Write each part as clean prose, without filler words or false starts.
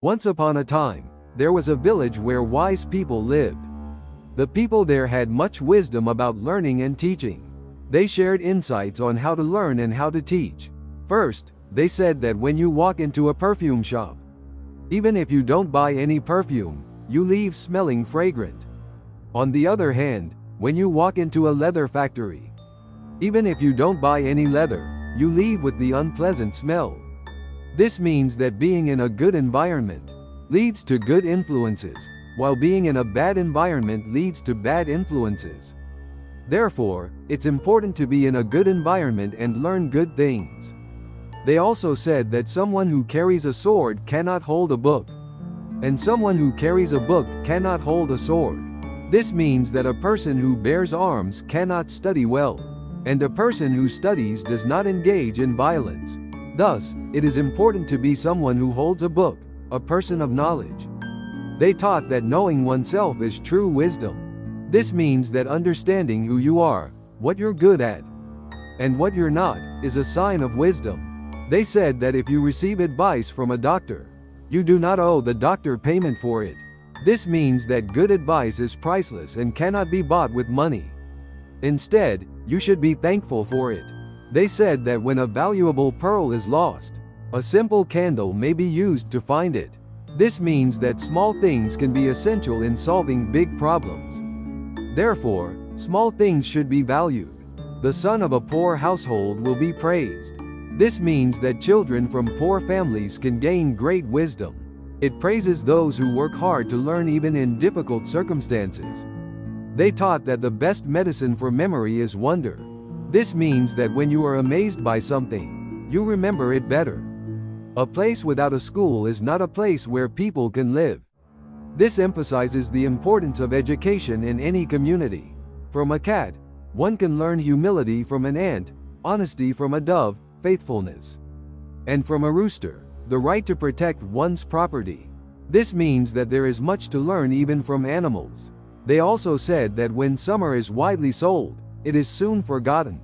Once upon a time, there was a village where wise people lived. The people there had much wisdom about learning and teaching. They shared insights on how to learn and how to teach. First, they said that when you walk into a perfume shop, even if you don't buy any perfume, you leave smelling fragrant. On the other hand, when you walk into a leather factory, even if you don't buy any leather, you leave with the unpleasant smell. This means that being in a good environment leads to good influences, while being in a bad environment leads to bad influences. Therefore, it's important to be in a good environment and learn good things. They also said that someone who carries a sword cannot hold a book, and someone who carries a book cannot hold a sword. This means that a person who bears arms cannot study well, and a person who studies does not engage in violence. Thus, it is important to be someone who holds a book, a person of knowledge. They taught that knowing oneself is true wisdom. This means that understanding who you are, what you're good at, and what you're not, is a sign of wisdom. They said that if you receive advice from a doctor, you do not owe the doctor payment for it. This means that good advice is priceless and cannot be bought with money. Instead, you should be thankful for it. They said that when a valuable pearl is lost, a simple candle may be used to find it. This means that small things can be essential in solving big problems. Therefore, small things should be valued. The son of a poor household will be praised. This means that children from poor families can gain great wisdom. It praises those who work hard to learn even in difficult circumstances. They taught that the best medicine for memory is wonder. This means that when you are amazed by something, you remember it better. A place without a school is not a place where people can live. This emphasizes the importance of education in any community. From a cat, one can learn humility; from an ant, honesty; from a dove, faithfulness; and from a rooster, the right to protect one's property. This means that there is much to learn even from animals. They also said that when summer is widely sold, it is soon forgotten.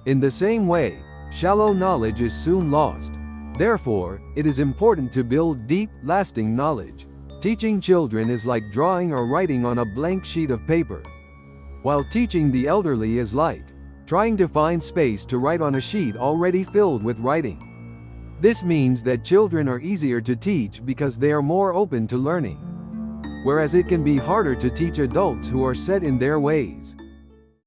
In the same way, shallow knowledge is soon lost. Therefore, it is important to build deep, lasting knowledge. Teaching children is like drawing or writing on a blank sheet of paper, while teaching the elderly is like trying to find space to write on a sheet already filled with writing. This means that children are easier to teach because they are more open to learning, whereas it can be harder to teach adults who are set in their ways.